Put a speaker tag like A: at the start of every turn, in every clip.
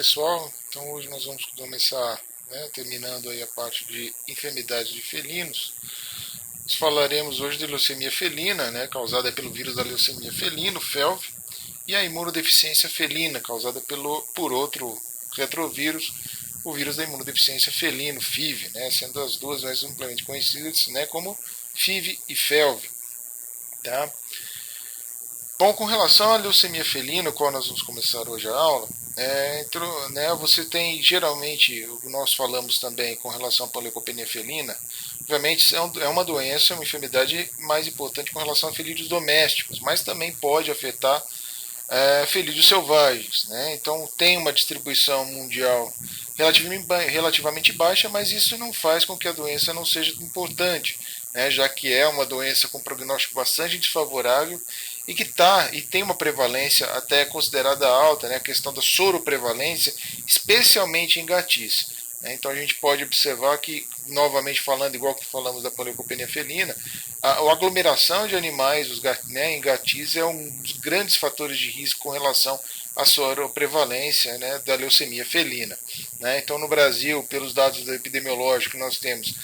A: pessoal, então hoje nós vamos começar, terminando aí a parte de enfermidades de felinos. Nós falaremos hoje de leucemia felina, causada pelo vírus da leucemia felina, o FeLV, e a imunodeficiência felina, causada por outro retrovírus, o vírus da imunodeficiência felina, o FIV, sendo as duas mais amplamente conhecidas como FIV e FeLV. Tá? Bom, com relação à leucemia felina, qual nós vamos começar hoje a aula, você tem, geralmente, nós falamos também com relação à panleucopenia felina, obviamente é uma doença, uma enfermidade mais importante com relação a felídeos domésticos, mas também pode afetar felídeos selvagens. Então tem uma distribuição mundial relativamente baixa, mas isso não faz com que a doença não seja importante, já que é uma doença com prognóstico bastante desfavorável e que tem uma prevalência até considerada alta, a questão da soroprevalência, especialmente em gatis. Então a gente pode observar que, novamente falando, igual que falamos da panleucopenia felina, a aglomeração de animais em gatis é um dos grandes fatores de risco com relação à soroprevalência da leucemia felina. Então no Brasil, pelos dados epidemiológicos que nós temos,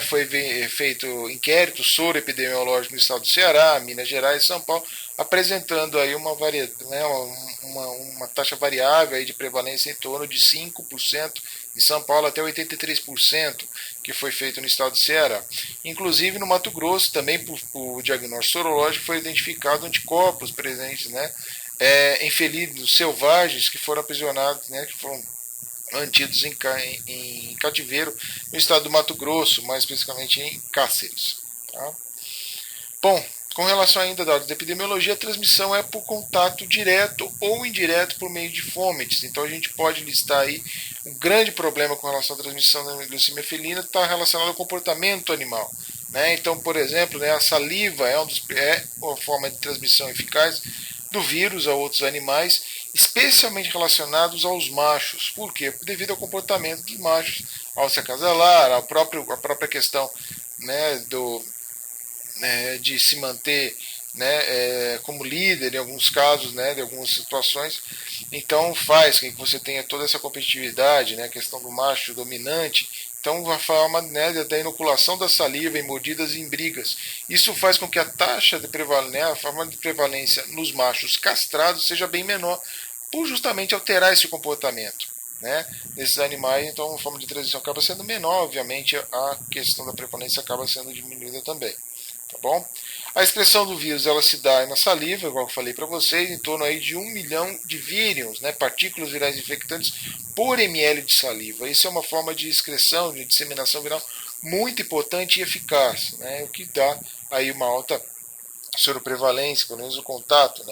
A: foi feito inquérito soroepidemiológico no estado do Ceará, Minas Gerais e São Paulo, apresentando aí uma taxa variável aí de prevalência em torno de 5%, em São Paulo até 83%, que foi feito no estado do Ceará. Inclusive no Mato Grosso, também por diagnóstico sorológico, foi identificado anticorpos presentes em felinos selvagens que foram aprisionados, que foram mantidos em cativeiro no estado do Mato Grosso, mais especificamente em Cáceres. Tá? Bom, com relação ainda a dados da epidemiologia, a transmissão é por contato direto ou indireto por meio de fômites. Então a gente pode listar aí um grande problema com relação à transmissão da leucemia felina está relacionado ao comportamento animal. Então, por exemplo, a saliva é uma forma de transmissão eficaz do vírus a outros animais, especialmente relacionados aos machos. Por quê? Devido ao comportamento dos machos ao se acasalar, a própria questão de se manter como líder em alguns casos, de algumas situações. Então faz com que você tenha toda essa competitividade, a questão do macho dominante. Então a forma da inoculação da saliva em mordidas e em brigas. Isso faz com que a taxa de prevalência, a forma de prevalência nos machos castrados seja bem menor, por justamente alterar esse comportamento desses animais. Então a forma de transmissão acaba sendo menor, obviamente a questão da prevalência acaba sendo diminuída também. Tá bom? A excreção do vírus ela se dá na saliva, igual eu falei para vocês, em torno aí de 1 milhão de vírions, partículas virais infectantes por ml de saliva. Isso é uma forma de excreção, de disseminação viral muito importante e eficaz, o que dá aí uma alta soroprevalência, pelo menos o contato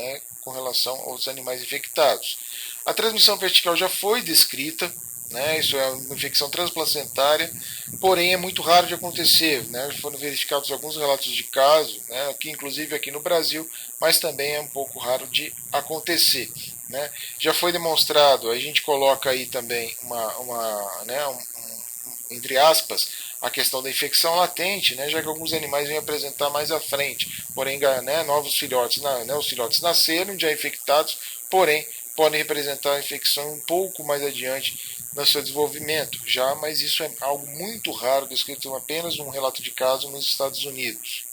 A: com relação aos animais infectados. A transmissão vertical já foi descrita, isso é uma infecção transplacentária, porém é muito raro de acontecer. Foram verificados alguns relatos de casos, inclusive aqui no Brasil, mas também é um pouco raro de acontecer. Já foi demonstrado, a gente coloca aí também entre aspas, a questão da infecção latente, já que alguns animais vêm apresentar mais à frente, porém novos filhotes, os filhotes nasceram já infectados, porém podem representar a infecção um pouco mais adiante no seu desenvolvimento, mas isso é algo muito raro, descrito apenas num relato de caso nos Estados Unidos.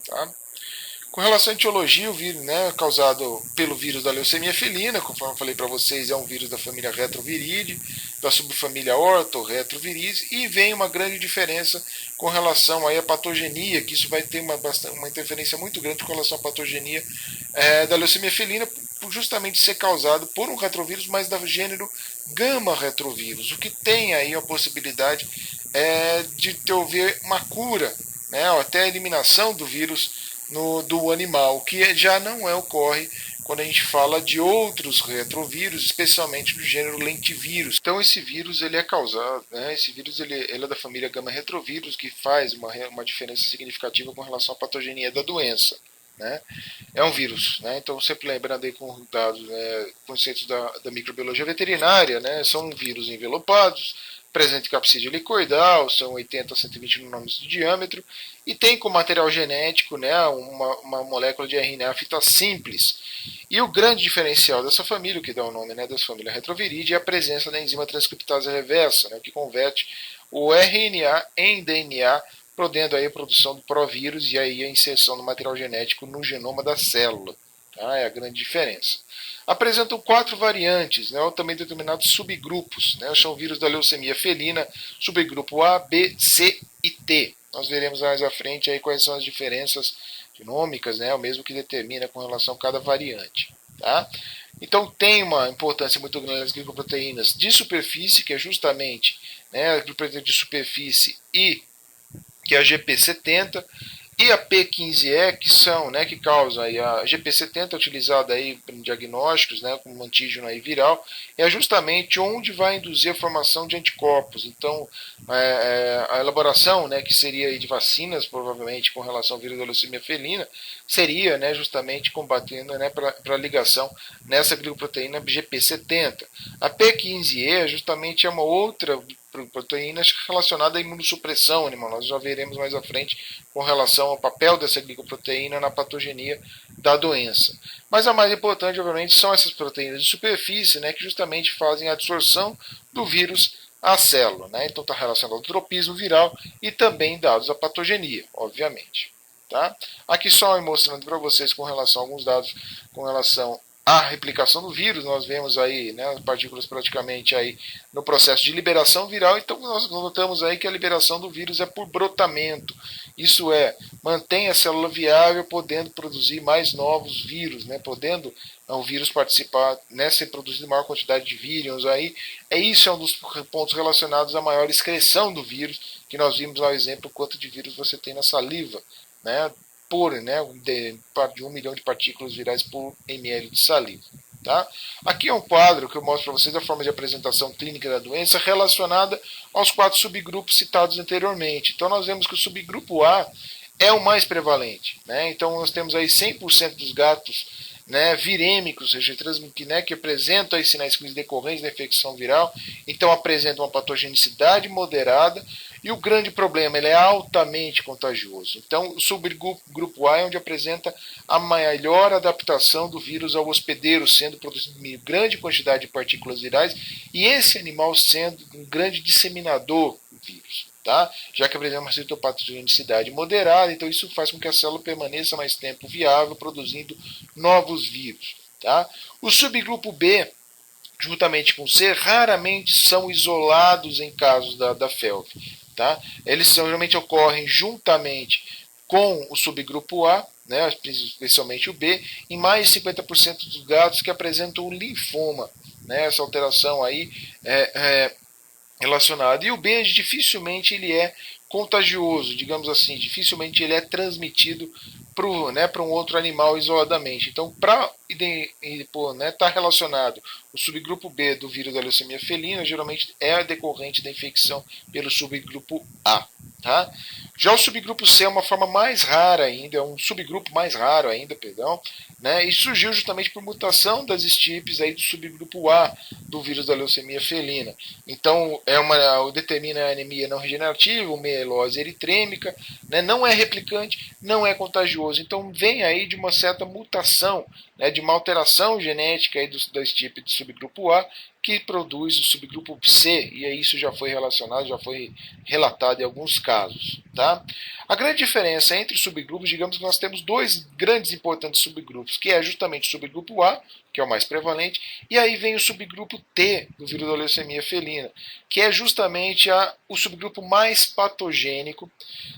A: Tá? Com relação à etiologia, o vírus causado pelo vírus da leucemia felina, conforme eu falei para vocês, é um vírus da família Retroviridae, da subfamília Orthoretroviris, e vem uma grande diferença com relação aí à patogenia, que isso vai ter uma interferência muito grande com relação à patogenia da leucemia felina, por justamente ser causado por um retrovírus, mas do gênero gama retrovírus, o que tem aí a possibilidade de haver uma cura, ou até a eliminação do vírus do animal, que já não ocorre quando a gente fala de outros retrovírus, especialmente do gênero lentivírus. Então esse vírus ele é causado, esse vírus ele é da família gama retrovírus, que faz uma diferença significativa com relação à patogenia da doença. É um vírus, então sempre lembrando aí com dados conceitos da microbiologia veterinária, são vírus envelopados, apresenta capsídeo helicoidal, são 80 a 120 nanômetros de diâmetro, e tem como material genético, né, uma molécula de RNA fita simples. E o grande diferencial dessa família, o que dá o nome, né, dessa família retroviridae, é a presença da enzima transcriptase reversa, né, que converte o RNA em DNA, podendo aí a produção do provírus e aí a inserção do material genético no genoma da célula. Tá? É a grande diferença. Apresentam 4 variantes, né, ou também denominados subgrupos. Né, são vírus da leucemia felina, subgrupo A, B, C e T. Nós veremos mais à frente aí quais são as diferenças genômicas, né, o mesmo que determina com relação a cada variante. Tá? Então tem uma importância muito grande nas glicoproteínas de superfície, que é justamente, né, a glicoproteína de superfície e que é a GP70, e a P15E, que são, né, que causam aí a GP70 utilizada aí em diagnósticos, né, como antígeno aí viral, é justamente onde vai induzir a formação de anticorpos. Então, a elaboração, né, que seria aí de vacinas, provavelmente com relação ao vírus da leucemia felina, seria, né, justamente combatendo, né, para a ligação nessa glicoproteína GP70. A P15E justamente é uma outra proteínas relacionadas à imunossupressão animal. Nós já veremos mais à frente com relação ao papel dessa glicoproteína na patogenia da doença. Mas a mais importante, obviamente, são essas proteínas de superfície, né, que justamente fazem a absorção do vírus à célula. Né? Então está relacionado ao tropismo viral e também dados à patogenia, obviamente. Tá? Aqui só mostrando para vocês com relação a alguns dados com relação a replicação do vírus, nós vemos aí, né, as partículas praticamente aí no processo de liberação viral, então nós notamos aí que a liberação do vírus é por brotamento, isso é, mantém a célula viável podendo produzir mais novos vírus, né, podendo o vírus participar, né, ser produzido maior quantidade de vírions aí, isso é um dos pontos relacionados à maior excreção do vírus, que nós vimos lá o exemplo, quanto de vírus você tem na saliva, né, de 1 milhão de partículas virais por ml de saliva. Tá? Aqui é um quadro que eu mostro para vocês a forma de apresentação clínica da doença relacionada aos 4 subgrupos citados anteriormente. Então nós vemos que o subgrupo A é o mais prevalente. Né? Então nós temos aí 100% dos gatos, né, virêmicos, ou seja, né, que apresentam aí sinais clínicos decorrentes da infecção viral, então apresentam uma patogenicidade moderada, e o grande problema, ele é altamente contagioso. Então, o subgrupo A é onde apresenta a maior adaptação do vírus ao hospedeiro, sendo produzido em grande quantidade de partículas virais, e esse animal sendo um grande disseminador do vírus. Tá? Já que apresenta uma citopatogenicidade moderada, então isso faz com que a célula permaneça mais tempo viável, produzindo novos vírus. Tá? O subgrupo B, juntamente com o C, raramente são isolados em casos da FeLV. Tá? Eles geralmente ocorrem juntamente com o subgrupo A, né, especialmente o B, em mais de 50% dos gatos que apresentam o linfoma. Né, essa alteração aí relacionado. E o B dificilmente ele é contagioso, digamos assim, dificilmente ele é transmitido para um outro animal isoladamente. Então, para estar relacionado o subgrupo B do vírus da leucemia felina, geralmente é decorrente da infecção pelo subgrupo A. Tá? Já o subgrupo C é uma forma mais rara ainda, é um subgrupo mais raro ainda, perdão, né, e surgiu justamente por mutação das estirpes aí do subgrupo A do vírus da leucemia felina. Então, determina a anemia não regenerativa, mielose eritrêmica, né, não é replicante, não é contagioso. Então, vem aí de uma certa mutação, né, de uma alteração genética aí da estirpe do subgrupo A, que produz o subgrupo C, e isso já foi relacionado, já foi relatado em alguns casos. Tá? A grande diferença entre os subgrupos, digamos que nós temos 2 grandes e importantes subgrupos, que é justamente o subgrupo A, que é o mais prevalente, e aí vem o subgrupo T do vírus da leucemia felina, que é justamente o subgrupo mais patogênico,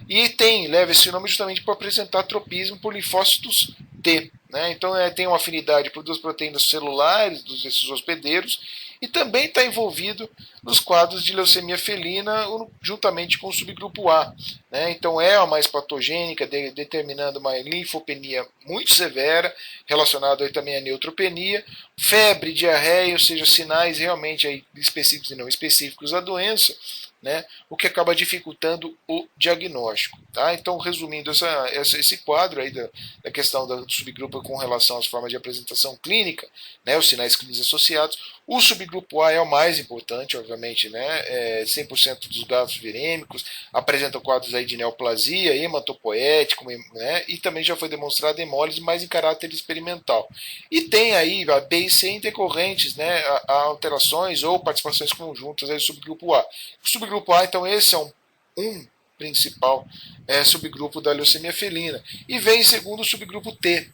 A: e leva esse nome justamente para apresentar tropismo por linfócitos T. Né? Então tem uma afinidade por 2 proteínas celulares desses hospedeiros, e também está envolvido nos quadros de leucemia felina juntamente com o subgrupo A. Né? Então é a mais patogênica, determinando uma linfopenia muito severa, relacionado aí também à neutropenia, febre, diarreia, ou seja, sinais realmente aí específicos e não específicos da doença, né, o que acaba dificultando o diagnóstico. Tá? Então, resumindo esse quadro aí da questão do subgrupo com relação às formas de apresentação clínica, né, os sinais clínicos associados, o subgrupo subgrupo A é o mais importante, obviamente, né? 100% dos gatos virêmicos apresentam quadros aí de neoplasia, hematopoético, né? E também já foi demonstrado hemólise, mas em caráter experimental. E tem aí a B e C intercorrentes, né? A alterações ou participações conjuntas aí do subgrupo A. O subgrupo A, então, esse é um principal subgrupo da leucemia felina. E vem em segundo o subgrupo T,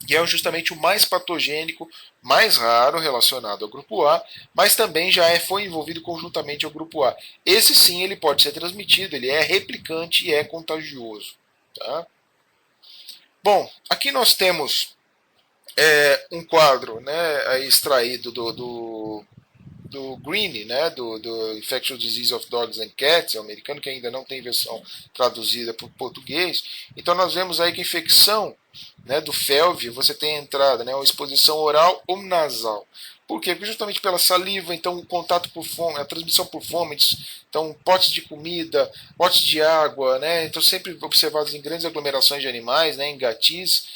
A: que é justamente o mais patogênico, mais raro relacionado ao grupo A, mas também já foi envolvido conjuntamente ao grupo A. Esse sim, ele pode ser transmitido, ele é replicante e é contagioso. Tá? Bom, aqui nós temos um quadro, né, extraído do Green, né, do Infectious Disease of Dogs and Cats, americano, que ainda não tem versão traduzida para o português. Então nós vemos aí que a infecção, né, do FeLV, você tem a entrada, né, uma exposição oral ou nasal. Por quê? Porque justamente pela saliva, então o contato por fome, a transmissão por fomites, então potes de comida, potes de água, né, então sempre observados em grandes aglomerações de animais, né, em gatis,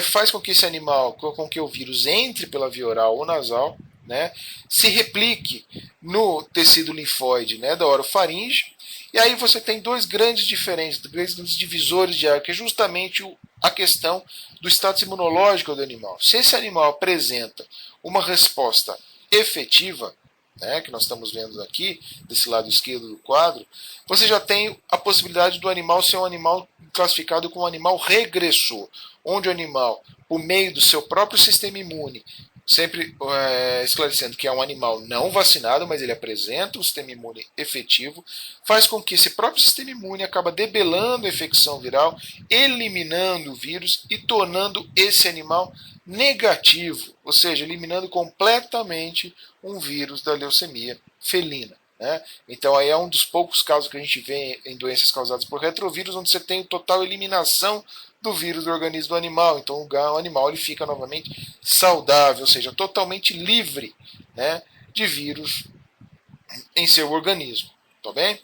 A: faz com que esse animal, com que o vírus entre pela via oral ou nasal, né, se replique no tecido linfóide, né, da orofaringe, e aí você tem dois grandes divisores de área, que é justamente a questão do status imunológico do animal. Se esse animal apresenta uma resposta efetiva, né, que nós estamos vendo aqui, desse lado esquerdo do quadro, você já tem a possibilidade do animal ser um animal classificado como um animal regressor, onde o animal, por meio do seu próprio sistema imune, sempre esclarecendo que é um animal não vacinado, mas ele apresenta um sistema imune efetivo, faz com que esse próprio sistema imune acaba debelando a infecção viral, eliminando o vírus e tornando esse animal negativo, ou seja, eliminando completamente um vírus da leucemia felina. Né? Então aí é um dos poucos casos que a gente vê em doenças causadas por retrovírus, onde você tem total eliminação do vírus do organismo do animal. Então o animal ele fica novamente saudável, ou seja, totalmente livre, né, de vírus em seu organismo. Tá bem?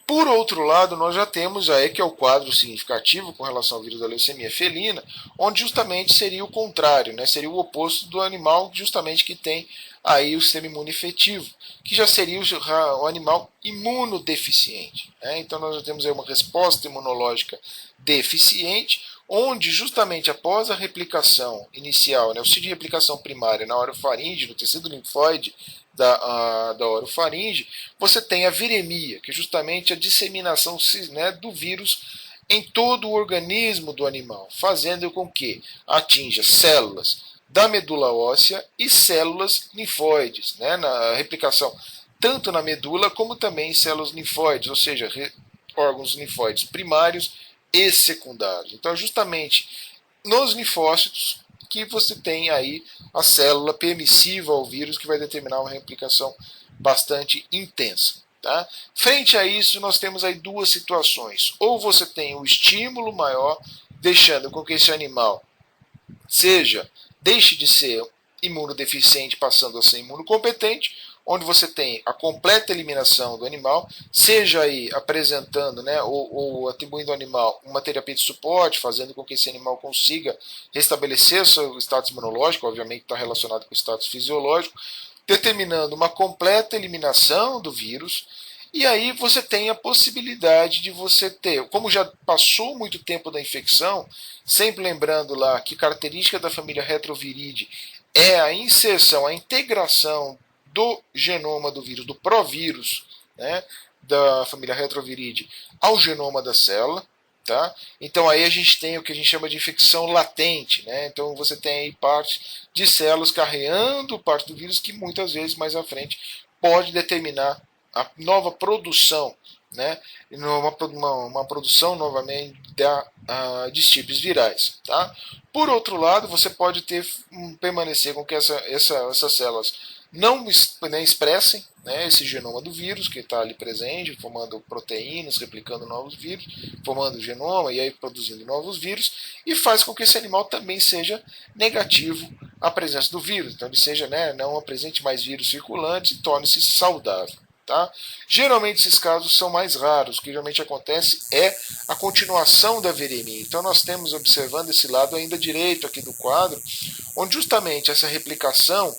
A: Por outro lado, nós já temos aí que é o quadro significativo com relação ao vírus da leucemia felina, onde justamente seria o contrário, né? Seria o oposto do animal justamente que tem aí o sistema imune efetivo, que já seria o animal imunodeficiente. Né? Então nós já temos aí uma resposta imunológica deficiente, onde justamente após a replicação inicial, né, o ciclo de replicação primária na orofaringe, no tecido linfóide da orofaringe, você tem a viremia, que é justamente a disseminação, né, do vírus em todo o organismo do animal, fazendo com que atinja células da medula óssea e células linfóides, né, na replicação tanto na medula como também em células linfóides, ou seja, órgãos linfóides primários e secundários. Então, justamente nos linfócitos que você tem aí a célula permissiva ao vírus, que vai determinar uma replicação bastante intensa. Tá? Frente a isso, nós temos aí duas situações. Ou você tem o estímulo maior, deixando com que esse animal deixe de ser imunodeficiente, passando a ser imunocompetente, onde você tem a completa eliminação do animal, seja aí apresentando, né, ou atribuindo ao animal uma terapia de suporte, fazendo com que esse animal consiga restabelecer seu status imunológico, obviamente está relacionado com o status fisiológico, determinando uma completa eliminação do vírus. E aí você tem a possibilidade de você ter, como já passou muito tempo da infecção, sempre lembrando lá que característica da família Retroviridae é a inserção, a integração do genoma do vírus, do provírus, né, da família Retroviridae ao genoma da célula. Tá? Então aí a gente tem o que a gente chama de infecção latente. Né? Então você tem aí parte de células carregando parte do vírus que muitas vezes mais à frente pode determinar a nova produção, né? uma produção novamente de tipos virais. Tá? Por outro lado, você pode permanecer com que essas células não, né, expressem, né, esse genoma do vírus que está ali presente, formando proteínas, replicando novos vírus, formando o genoma e aí produzindo novos vírus, e faz com que esse animal também seja negativo à presença do vírus. Então ele seja, né, não apresente mais vírus circulantes e torne-se saudável. Tá? Geralmente esses casos são mais raros. O que geralmente acontece é a continuação da viremia. Então nós temos, observando esse lado ainda direito aqui do quadro, onde justamente essa replicação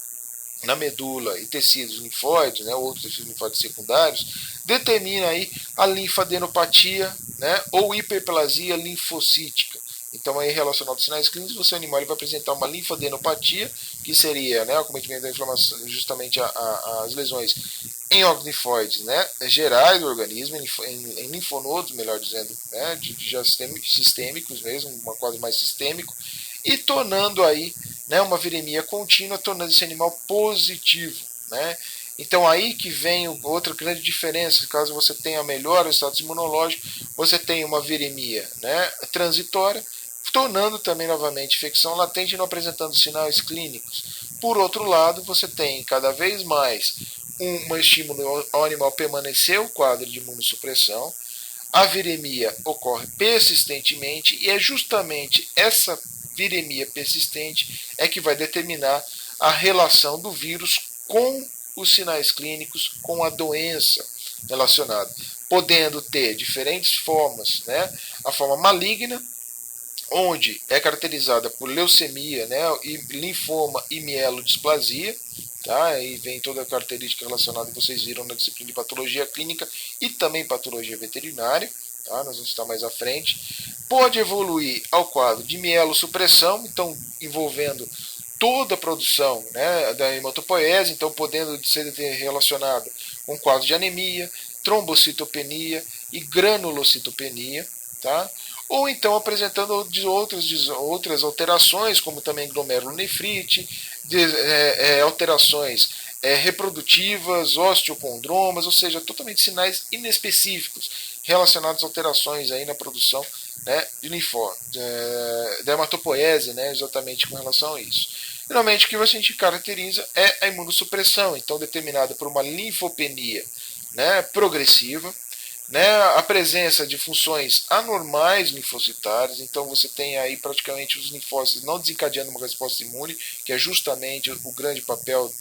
A: na medula e tecidos linfóides, né, outros tecidos linfóides secundários, determina aí a linfadenopatia, né, ou hiperplasia linfocítica. Então, aí, relacionado aos sinais clínicos, o seu animal ele vai apresentar uma linfadenopatia, que seria, né, o acometimento da inflamação, justamente as lesões em órgãos linfóides, né, gerais do organismo, em linfonodos, melhor dizendo, né, já sistêmicos mesmo, um quadro mais sistêmico, e tornando aí, né, uma viremia contínua, tornando esse animal positivo, né. Então aí que vem outra grande diferença, caso você tenha melhor o status imunológico, você tem uma viremia, né, transitória, tornando também novamente infecção latente e não apresentando sinais clínicos. Por outro lado, você tem cada vez mais um estímulo ao animal permanecer o quadro de imunossupressão, a viremia ocorre persistentemente e é justamente essa viremia persistente é que vai determinar a relação do vírus com os sinais clínicos, com a doença relacionada, podendo ter diferentes formas, né? A forma maligna, onde é caracterizada por leucemia, né, e linfoma e mielodisplasia, tá? E vem toda a característica relacionada que vocês viram na disciplina de patologia clínica e também patologia veterinária, tá? Nós vamos estar mais à frente. Pode evoluir ao quadro de mielossupressão, então envolvendo toda a produção, né, da hematopoese, então podendo ser relacionado com quadro de anemia, trombocitopenia e granulocitopenia, tá? Ou então apresentando outras alterações, como também glomerulonefrite, alterações reprodutivas, osteocondromas, ou seja, totalmente sinais inespecíficos relacionados a alterações aí na produção, né, de linfócitos, da hematopoese, né, exatamente com relação a isso. Geralmente o que a gente caracteriza é a imunossupressão, então determinada por uma linfopenia, né, progressiva, né, a presença de funções anormais linfocitárias, então você tem aí praticamente os linfócitos não desencadeando uma resposta imune, que é justamente o grande papel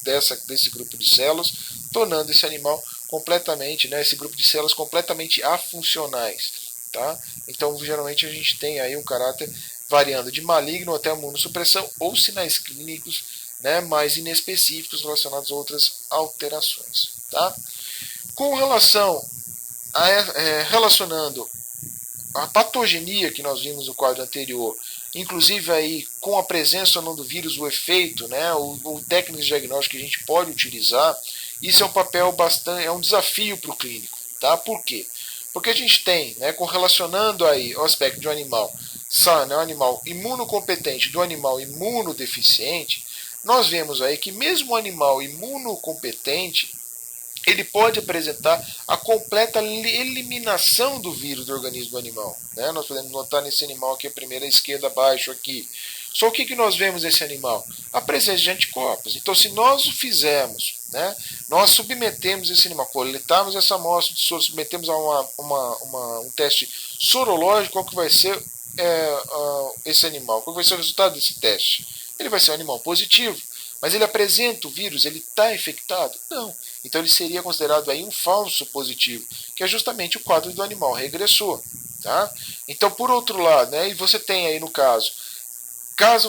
A: desse grupo de células, tornando esse animal completamente, né, esse grupo de células completamente afuncionais, tá? Então geralmente a gente tem aí um caráter variando de maligno até imunossupressão ou sinais clínicos, né, mais inespecíficos relacionados a outras alterações, tá? Com relação relacionando a patogenia que nós vimos no quadro anterior, inclusive aí com a presença ou não do vírus, o efeito, né, o técnicas de diagnóstico que a gente pode utilizar, isso é um papel bastante, é um desafio para o clínico, tá? Por quê? Porque a gente tem, né, correlacionando aí o aspecto de um animal sano, um animal imunocompetente do animal imunodeficiente, nós vemos aí que mesmo o animal imunocompetente ele pode apresentar a completa eliminação do vírus do organismo animal, né? Nós podemos notar nesse animal aqui, a primeira esquerda abaixo aqui. Só o que nós vemos nesse animal? A presença de anticorpos. Então, se nós o fizermos, né, nós submetemos esse animal, coletarmos essa amostra de soro, submetemos a um teste sorológico, qual que vai ser esse animal? Qual vai ser o resultado desse teste? Ele vai ser um animal positivo. Mas ele apresenta o vírus, ele está infectado? Não. Então ele seria considerado aí um falso positivo, que é justamente o quadro do animal regressor. Tá? Então, por outro lado, né, e você tem aí no caso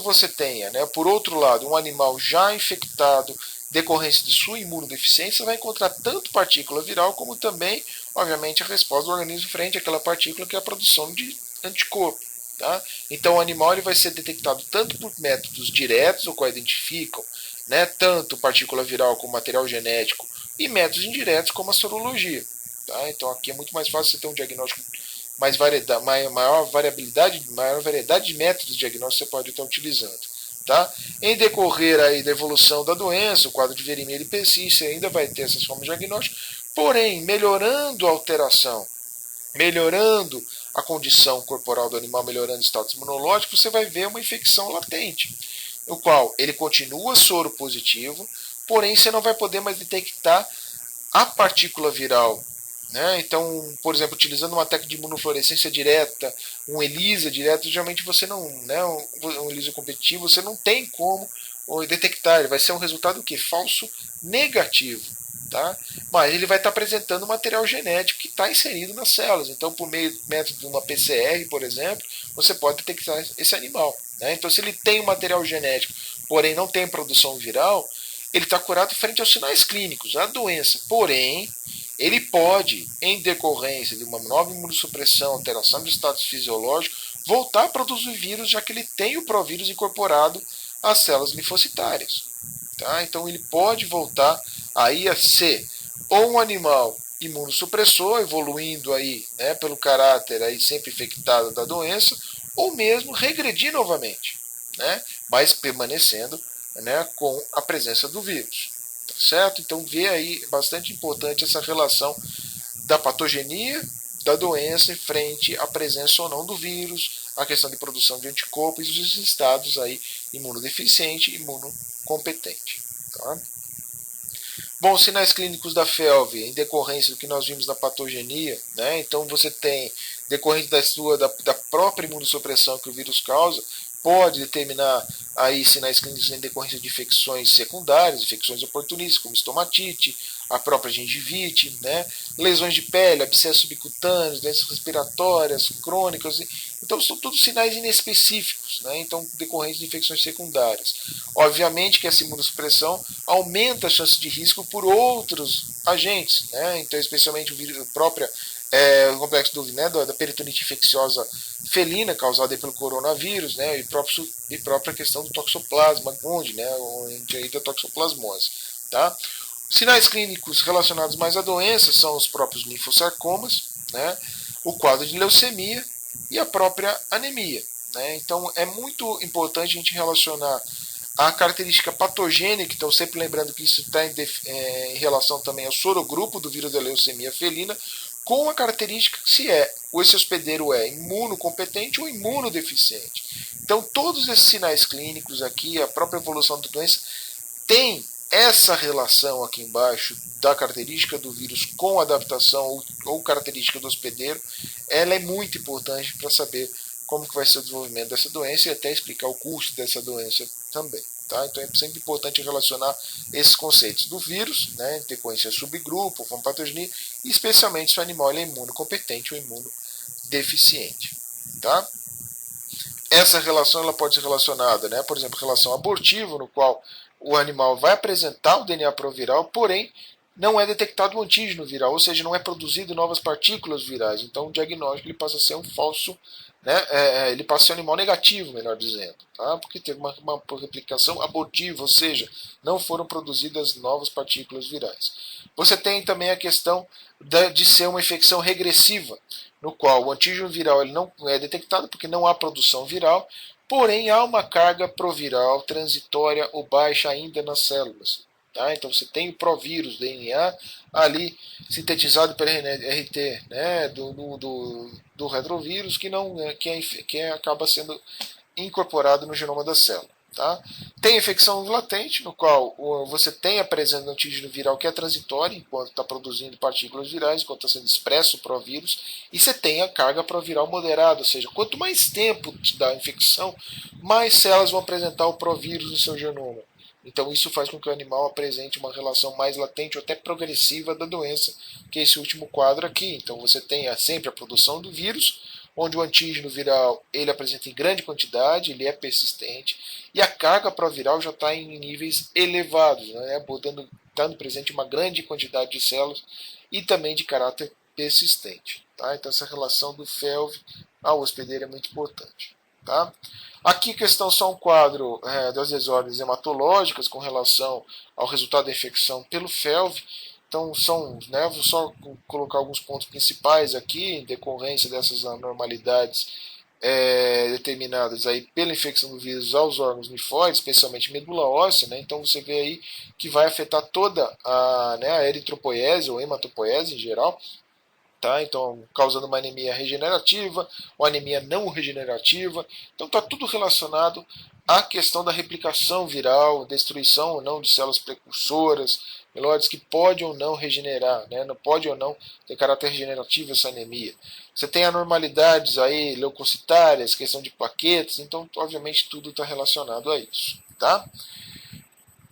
A: você tenha, né, por outro lado, um animal já infectado, decorrência de sua imunodeficiência, você vai encontrar tanto partícula viral, como também, obviamente, a resposta do organismo frente àquela partícula que é a produção de anticorpo. Tá? Então o animal ele vai ser detectado tanto por métodos diretos, o qual identificam, né, tanto partícula viral como material genético, e métodos indiretos como a sorologia. Tá? Então aqui é muito mais fácil você ter um diagnóstico maior variabilidade, maior variedade de métodos de diagnóstico que você pode estar utilizando. Tá? Em decorrer aí da evolução da doença, o quadro de viremia ele persiste, ainda vai ter essas formas de diagnóstico, porém, melhorando a alteração, melhorando a condição corporal do animal, melhorando o status imunológico, você vai ver uma infecção latente, o qual ele continua soro positivo, porém você não vai poder mais detectar a partícula viral. Né? Então, por exemplo, utilizando uma técnica de imunofluorescência direta, um ELISA direto, geralmente você não, né, um ELISA competitivo, você não tem como detectar, ele vai ser um resultado o quê? Falso negativo. Tá? Mas ele vai estar apresentando material genético que está inserido nas células. Então, por meio do método de uma PCR, por exemplo, você pode detectar esse animal. Né? Então, se ele tem um material genético, porém não tem produção viral, ele está curado frente aos sinais clínicos, a doença. Porém, ele pode, em decorrência de uma nova imunossupressão, alteração de status fisiológico, voltar a produzir vírus, já que ele tem o provírus incorporado às células linfocitárias. Tá? Então ele pode voltar aí a ser ou um animal imunossupressor, evoluindo aí, né, pelo caráter aí sempre infectado da doença, ou mesmo regredir novamente, né, mas permanecendo, né, com a presença do vírus. Tá certo? Então vê aí, bastante importante essa relação da patogenia da doença frente à presença ou não do vírus, a questão de produção de anticorpos e os estados aí imunodeficiente e imunocompetente. Tá? Bom, sinais clínicos da FeLV, em decorrência do que nós vimos na patogenia, né? Então você tem, decorrente da própria imunossupressão que o vírus causa, pode determinar aí sinais clínicos em decorrência de infecções secundárias, infecções oportunistas, como estomatite, a própria gengivite, né? Lesões de pele, abscessos subcutâneos, doenças respiratórias, crônicas. Então, são todos sinais inespecíficos, né? Então, decorrentes de infecções secundárias. Obviamente que essa imunossupressão aumenta a chance de risco por outros agentes, né? Então, especialmente o vírus próprio, o complexo da peritonite infecciosa felina, causada pelo coronavírus, né? E própria questão do toxoplasma gondii, né? Da toxoplasmose. Tá? Sinais clínicos relacionados mais à doença são os próprios linfossarcomas, né? O quadro de leucemia e a própria anemia. Né? Então é muito importante a gente relacionar a característica patogênica, então sempre lembrando que isso está em relação também ao sorogrupo do vírus da leucemia felina, com a característica se esse hospedeiro é imunocompetente ou imunodeficiente. Então todos esses sinais clínicos aqui, a própria evolução da doença, tem essa relação aqui embaixo da característica do vírus com adaptação ou característica do hospedeiro, ela é muito importante para saber como que vai ser o desenvolvimento dessa doença e até explicar o curso dessa doença também. Tá? Então é sempre importante relacionar esses conceitos do vírus, né, decorrência subgrupo, forma patogenia, e especialmente se o animal é imunocompetente ou imunodeficiente. Tá? Essa relação ela pode ser relacionada, né, por exemplo, relação abortiva, no qual o animal vai apresentar o DNA proviral, porém não é detectado o antígeno viral, ou seja, não é produzido novas partículas virais. Então o diagnóstico ele passa a ser um falso, né, ele passa a ser um animal negativo, melhor dizendo, tá? Porque teve uma replicação abortiva, ou seja, não foram produzidas novas partículas virais. Você tem também a questão de ser uma infecção regressiva, no qual o antígeno viral ele não é detectado porque não há produção viral, porém há uma carga proviral transitória ou baixa ainda nas células. Tá? Então você tem o provírus, DNA, ali sintetizado pelo RT, né, do retrovírus, que acaba sendo incorporado no genoma da célula. Tá? Tem infecção latente, no qual você tem a presença do antígeno viral que é transitório, enquanto está produzindo partículas virais, enquanto está sendo expresso o provírus, e você tem a carga proviral moderada, ou seja, quanto mais tempo da infecção, mais células vão apresentar o provírus no seu genoma. Então isso faz com que o animal apresente uma relação mais latente ou até progressiva da doença, que é esse último quadro aqui. Então você tem sempre a produção do vírus, onde o antígeno viral ele apresenta em grande quantidade, ele é persistente, e a carga proviral já está em níveis elevados, né, dando presente uma grande quantidade de células e também de caráter persistente. Tá? Então essa relação do FeLV ao hospedeiro é muito importante. Tá? Aqui questão só um quadro das desordens hematológicas com relação ao resultado da infecção pelo FeLV. Então, vou só colocar alguns pontos principais aqui, em decorrência dessas anormalidades determinadas aí pela infecção do vírus aos órgãos linfóides, especialmente medula óssea. Né? Então, você vê aí que vai afetar toda a eritropoiese ou hematopoiese em geral. Tá? Então, causando uma anemia regenerativa ou anemia não regenerativa. Então, está tudo relacionado à questão da replicação viral, destruição ou não de células precursoras, melóides que pode ou não regenerar, né? Não pode ou não ter caráter regenerativo essa anemia. Você tem anormalidades aí, leucocitárias, questão de plaquetas, então, obviamente, tudo está relacionado a isso. Tá?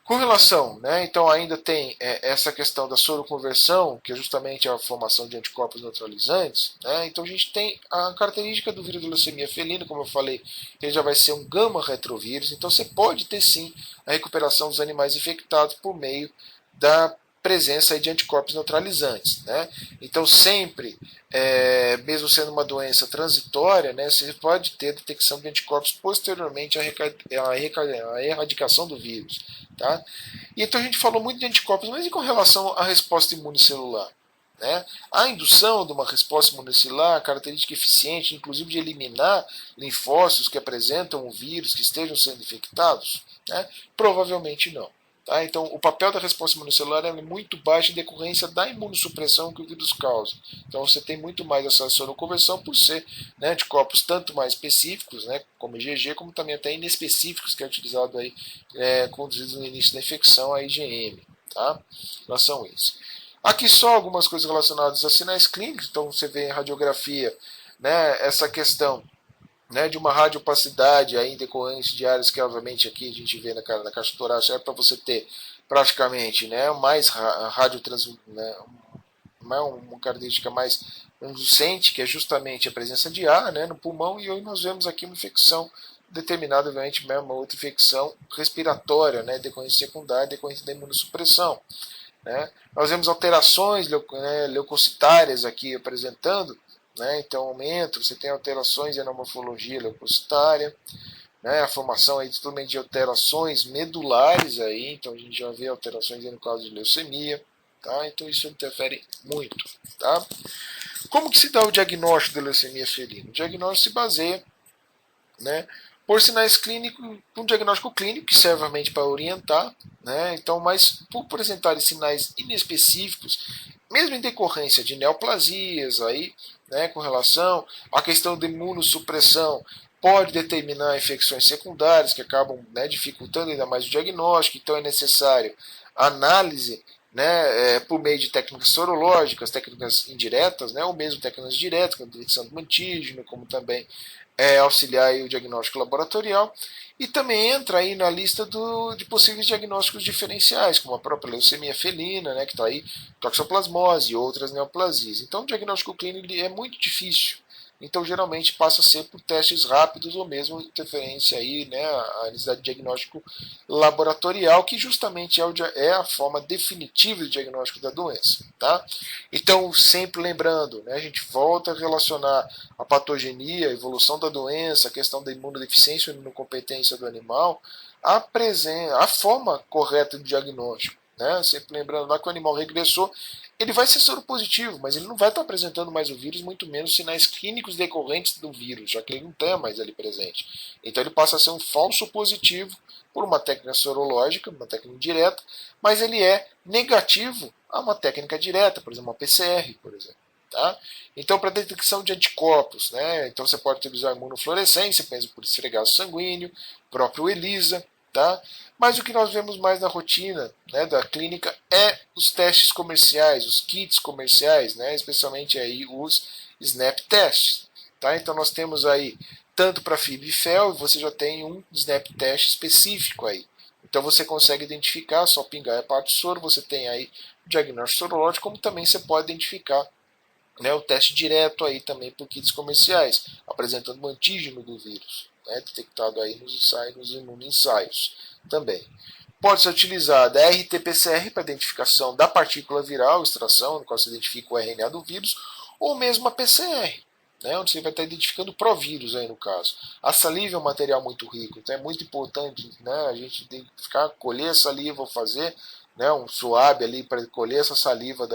A: Com relação, né, então ainda tem essa questão da soroconversão, que é justamente a formação de anticorpos neutralizantes, né, então a gente tem a característica do vírus da leucemia felina, como eu falei, ele já vai ser um gama retrovírus, então você pode ter sim a recuperação dos animais infectados por meio da presença aí de anticorpos neutralizantes, né? Então sempre, mesmo sendo uma doença transitória, né, você pode ter detecção de anticorpos posteriormente à erradicação do vírus, tá? E então a gente falou muito de anticorpos, mas e com relação à resposta imunicelular? Né? A indução de uma resposta imunicelular, característica eficiente, inclusive de eliminar linfócitos que apresentam o vírus, que estejam sendo infectados? Né? Provavelmente não. Tá? Então, o papel da resposta imunicelular é muito baixo em decorrência da imunossupressão que o vírus causa. Então, você tem muito mais essa soroconversão por ser, né, anticorpos tanto mais específicos, né, como IgG, como também até inespecíficos, que é utilizado aí, conduzidos no início da infecção, a IgM. Tá? Em relação a isso. Aqui só algumas coisas relacionadas a sinais clínicos. Então, você vê em radiografia, né, essa questão, né, de uma radiopacidade aí em decorrência de áreas que obviamente aqui a gente vê na caixa torácica, é para você ter praticamente, né, mais né, uma característica mais inducente, que é justamente a presença de ar, né, no pulmão, e hoje nós vemos aqui uma infecção determinada, obviamente, mesmo uma outra infecção respiratória, né, decorrência secundária, decorrência da imunossupressão. Né. Nós vemos alterações leucocitárias aqui apresentando, né, então aumento, você tem alterações na morfologia leucocitária, né, a formação aí totalmente de alterações medulares aí, então a gente já vê alterações aí no caso de leucemia, tá? Então isso interfere muito, tá? Como que se dá o diagnóstico da leucemia felina? O diagnóstico se baseia, né, por sinais clínicos, um diagnóstico clínico que serve realmente para orientar, né, então, mas por apresentarem sinais inespecíficos, mesmo em decorrência de neoplasias aí, né, com relação à questão da imunossupressão, pode determinar infecções secundárias que acabam, né, dificultando ainda mais o diagnóstico, então é necessário análise, né, por meio de técnicas sorológicas, técnicas indiretas, né, ou mesmo técnicas diretas, como detecção do antígeno, como também auxiliar o diagnóstico laboratorial, e também entra aí na lista de possíveis diagnósticos diferenciais, como a própria leucemia felina, né, que está aí, toxoplasmose e outras neoplasias. Então, o diagnóstico clínico é muito difícil. Então, geralmente passa a ser por testes rápidos ou mesmo interferência aí, né, a necessidade de diagnóstico laboratorial, que justamente é a forma definitiva de diagnóstico da doença. Tá? Então, sempre lembrando, né, a gente volta a relacionar a patogenia, a evolução da doença, a questão da imunodeficiência ou imunocompetência do animal, a forma correta de diagnóstico. Né? Sempre lembrando lá que o animal regressou, ele vai ser soropositivo, mas ele não vai estar apresentando mais o vírus, muito menos sinais clínicos decorrentes do vírus, já que ele não está mais ali presente. Então ele passa a ser um falso positivo por uma técnica sorológica, uma técnica direta, mas ele é negativo a uma técnica direta, por exemplo, uma PCR, por exemplo. Tá? Então, para detecção de anticorpos, né, então você pode utilizar imunofluorescência, por esfregaço sanguíneo, próprio ELISA, tá? Mas o que nós vemos mais na rotina, né, da clínica é os testes comerciais, os kits comerciais, né, especialmente aí os SNAP tests. Tá? Então nós temos aí, tanto para FIB e FeL, você já tem um SNAP test específico aí. Então você consegue identificar, só pingar a parte do soro, você tem aí o diagnóstico sorológico, como também você pode identificar, né, o teste direto aí também por kits comerciais, apresentando o antígeno do vírus, né, detectado aí nos imunoensaios também. Pode ser utilizada a RT-PCR para identificação da partícula viral, extração, no qual se identifica o RNA do vírus, ou mesmo a PCR, né, onde você vai estar identificando o provírus aí no caso. A saliva é um material muito rico, então é muito importante, né, a gente identificar, colher a saliva ou fazer, né, um swab ali para colher essa saliva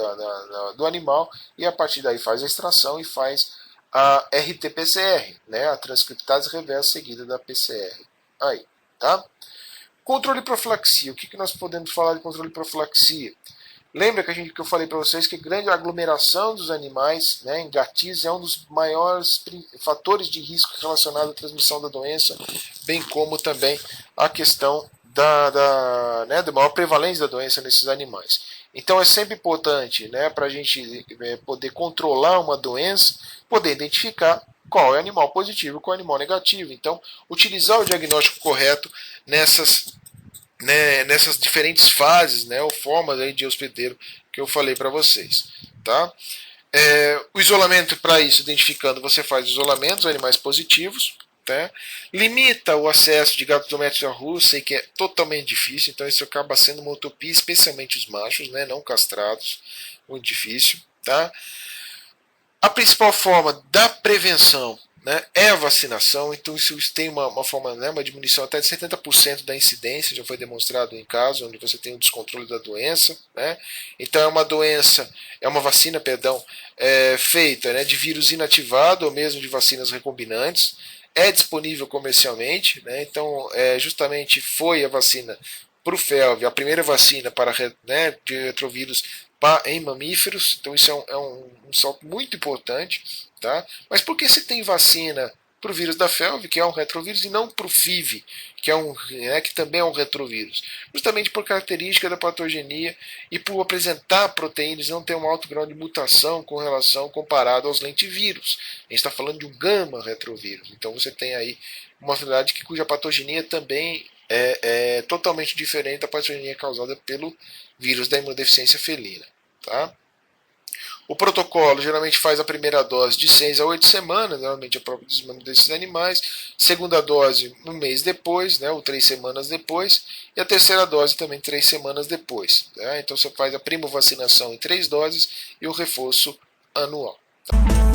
A: do animal, e a partir daí faz a extração e faz a RT-PCR, né, a transcriptase reversa seguida da PCR. Aí, tá? Controle e profilaxia. O que nós podemos falar de controle e profilaxia? Lembra que eu falei para vocês que a grande aglomeração dos animais, né, em gatis é um dos maiores fatores de risco relacionado à transmissão da doença, bem como também a questão da maior prevalência da doença nesses animais. Então é sempre importante, né, para a gente poder controlar uma doença, poder identificar qual é o animal positivo e qual é o animal negativo. Então, utilizar o diagnóstico correto né, nessas diferentes fases, né, ou formas aí de hospedeiro que eu falei para vocês. Tá? O isolamento, para isso, identificando, você faz isolamento dos animais positivos, tá? Limita o acesso de gatos domésticos à rua, sei que é totalmente difícil, então isso acaba sendo uma utopia, especialmente os machos, né, não castrados, muito difícil. Tá? A principal forma da prevenção, né, é a vacinação, então isso tem uma forma, né, uma diminuição até de 70% da incidência, já foi demonstrado em casos onde você tem um descontrole da doença. Né? Então é uma vacina, perdão, feita, né, de vírus inativado ou mesmo de vacinas recombinantes, é disponível comercialmente, né, então justamente foi a vacina para o FeLV, a primeira vacina para, né, de retrovírus em mamíferos, então isso um salto muito importante. Tá? Mas por que se tem vacina para o vírus da FeLV, que é um retrovírus, e não para o FIV, que, que também é um retrovírus? Justamente por característica da patogenia e por apresentar proteínas não ter um alto grau de mutação com relação comparado aos lentivírus. A gente está falando de um gama retrovírus, então você tem aí uma variedade cuja patogenia também é totalmente diferente da patogenia causada pelo vírus da imunodeficiência felina. Tá? O protocolo geralmente faz a primeira dose de 6 a 8 semanas, normalmente é próprio desmame desses animais, segunda dose um mês depois, né, ou 3 semanas depois, e a terceira dose também 3 semanas depois. Né? Então você faz a primovacinação em 3 doses e o reforço anual. Tá?